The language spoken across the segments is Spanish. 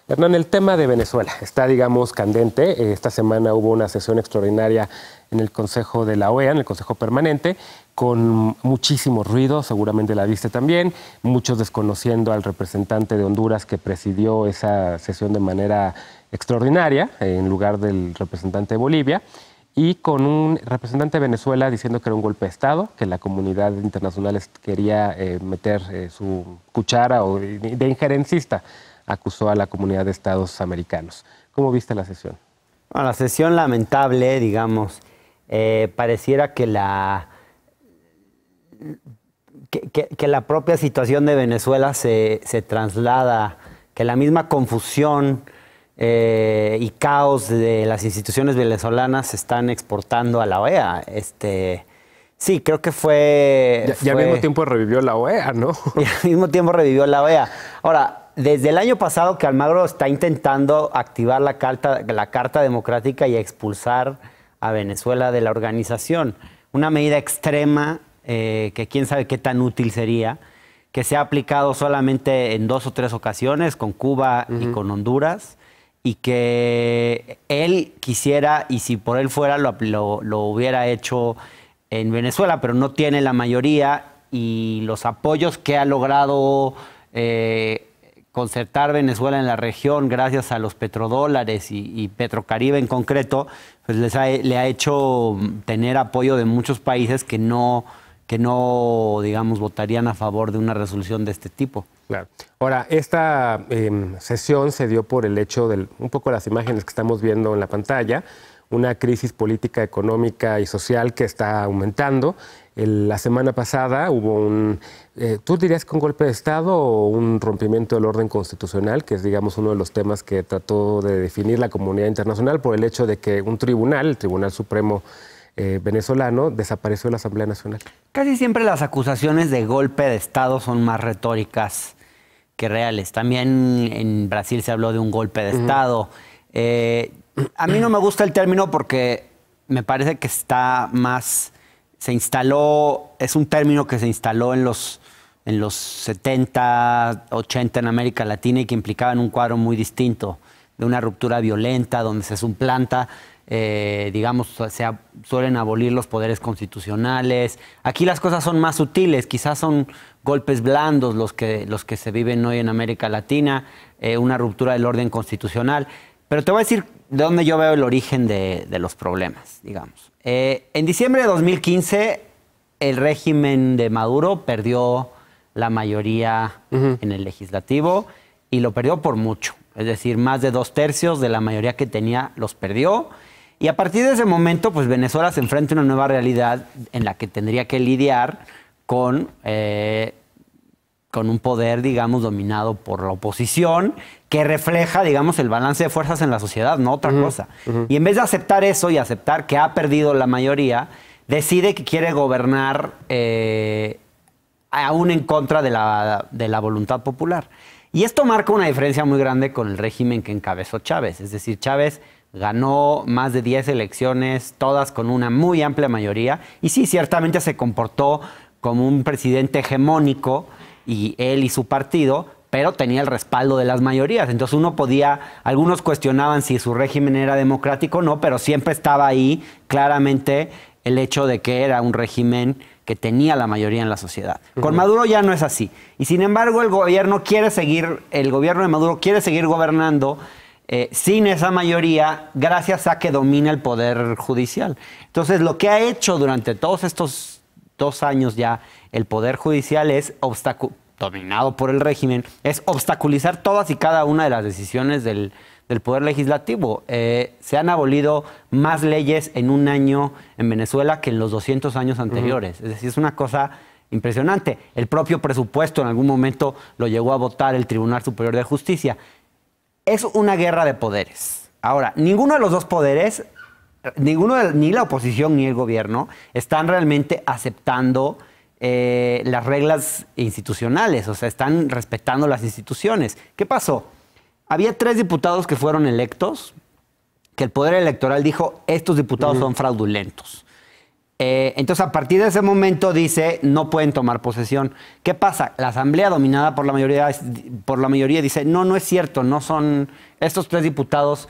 Hernán, el tema de Venezuela está, digamos, candente. Esta semana hubo una sesión extraordinaria en el Consejo de la OEA, en el Consejo Permanente, con muchísimo ruido, seguramente la viste también, muchos desconociendo al representante de Honduras que presidió esa sesión de manera extraordinaria, en lugar del representante de Bolivia, y con un representante de Venezuela diciendo que era un golpe de Estado, que la comunidad internacional quería meter su cuchara o de injerencista, acusó a la comunidad de Estados americanos. ¿Cómo viste la sesión? Bueno, la sesión lamentable, digamos, pareciera que la propia situación de Venezuela se traslada, que la misma confusión y caos de las instituciones venezolanas se están exportando a la OEA. Sí, creo que fue... Ya al mismo tiempo revivió la OEA, ¿no? Y al mismo tiempo revivió la OEA. Ahora, desde el año pasado que Almagro está intentando activar la Carta Democrática y expulsar a Venezuela de la organización. Una medida extrema que quién sabe qué tan útil sería, que se ha aplicado solamente en 2 o 3 ocasiones, con Cuba y con Honduras, y que él quisiera, y si por él fuera, lo hubiera hecho en Venezuela, pero no tiene la mayoría y los apoyos que ha logrado concertar Venezuela en la región gracias a los petrodólares y Petrocaribe en concreto, pues le ha hecho tener apoyo de muchos países que no, digamos, votarían a favor de una resolución de este tipo. Claro. Ahora, esta sesión se dio por el hecho de un poco las imágenes que estamos viendo en la pantalla, una crisis política, económica y social que está aumentando. La semana pasada hubo ¿tú dirías que un golpe de Estado o un rompimiento del orden constitucional? Que es, digamos, uno de los temas que trató de definir la comunidad internacional por el hecho de que un tribunal, el Tribunal Supremo venezolano, desapareció de la Asamblea Nacional. Casi siempre las acusaciones de golpe de Estado son más retóricas que reales. También en Brasil se habló de un golpe de Estado. A mí no me gusta el término porque me parece que está más... Se instaló, es un término que se instaló en los 70, 80 en América Latina y que implicaba en un cuadro muy distinto, de una ruptura violenta, donde se suplanta, digamos, suelen abolir los poderes constitucionales. Aquí las cosas son más sutiles, quizás son golpes blandos los que se viven hoy en América Latina, una ruptura del orden constitucional. Pero te voy a decir de dónde yo veo el origen de los problemas, digamos. En diciembre de 2015, el régimen de Maduro perdió la mayoría en el legislativo y lo perdió por mucho. Es decir, más de 2/3 de la mayoría que tenía los perdió. Y a partir de ese momento, pues Venezuela se enfrenta a una nueva realidad en la que tendría que lidiar con un poder, digamos, dominado por la oposición, que refleja, digamos, el balance de fuerzas en la sociedad, no otra cosa. Y en vez de aceptar eso y aceptar que ha perdido la mayoría, decide que quiere gobernar aún en contra de la voluntad popular. Y esto marca una diferencia muy grande con el régimen que encabezó Chávez. Es decir, Chávez ganó más de 10 elecciones, todas con una muy amplia mayoría, y sí, ciertamente se comportó como un presidente hegemónico, y él y su partido, pero tenía el respaldo de las mayorías. Entonces algunos cuestionaban si su régimen era democrático o no, pero siempre estaba ahí claramente el hecho de que era un régimen que tenía la mayoría en la sociedad. Con Maduro ya no es así. Y sin embargo, el gobierno de Maduro quiere seguir gobernando sin esa mayoría, gracias a que domina el poder judicial. Entonces, lo que ha hecho durante todos estos 2 años ya el Poder Judicial dominado por el régimen, es obstaculizar todas y cada una de las decisiones del Poder Legislativo. Se han abolido más leyes en 1 año en Venezuela que en los 200 años anteriores. Es decir, es una cosa impresionante. El propio presupuesto en algún momento lo llegó a votar el Tribunal Superior de Justicia. Es una guerra de poderes. Ahora, ninguno de los dos poderes, ni la oposición ni el gobierno, están realmente aceptando las reglas institucionales, o sea, están respetando las instituciones. ¿Qué pasó? Había 3 diputados que fueron electos, que el Poder Electoral dijo, estos diputados son fraudulentos. Entonces, a partir de ese momento dice, no pueden tomar posesión. ¿Qué pasa? La asamblea dominada por la mayoría dice, no, no es cierto, no son, estos 3 diputados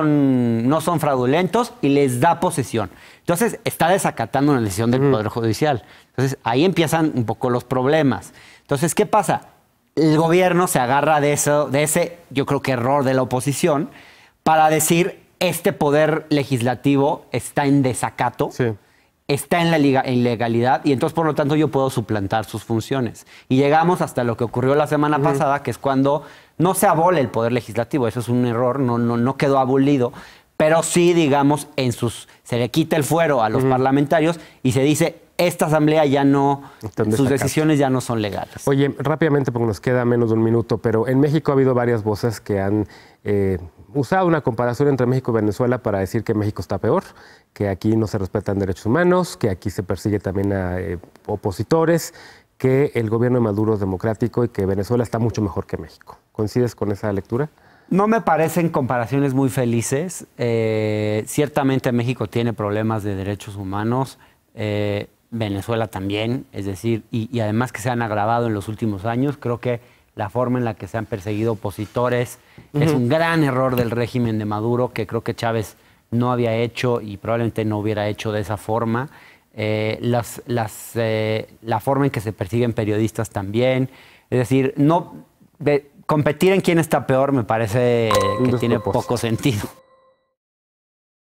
no son fraudulentos y les da posesión. Entonces, está desacatando una decisión del Poder Judicial. Entonces, ahí empiezan un poco los problemas. Entonces, ¿qué pasa? El gobierno se agarra de ese, yo creo que error de la oposición, para decir, este poder legislativo está en desacato. Sí. Está en la ilegalidad y entonces, por lo tanto, yo puedo suplantar sus funciones. Y llegamos hasta lo que ocurrió la semana pasada, que es cuando no se abole el Poder Legislativo. Eso es un error, no quedó abolido, pero sí, digamos, se le quita el fuero a los parlamentarios y se dice, esta asamblea ya no, sus decisiones ya no son legales. Oye, rápidamente, porque nos queda menos de un minuto, pero en México ha habido varias voces que han usado una comparación entre México y Venezuela para decir que México está peor, que aquí no se respetan derechos humanos, que aquí se persigue también a opositores, que el gobierno de Maduro es democrático y que Venezuela está mucho mejor que México. ¿Coincides con esa lectura? No me parecen comparaciones muy felices. Ciertamente México tiene problemas de derechos humanos, Venezuela también, es decir, y además que se han agravado en los últimos años. Creo que la forma en la que se han perseguido opositores es un gran error del régimen de Maduro, que creo que Chávez no había hecho y probablemente no hubiera hecho de esa forma. La forma en que se persiguen periodistas también. Es decir, competir en quién está peor me parece que tiene poco sentido.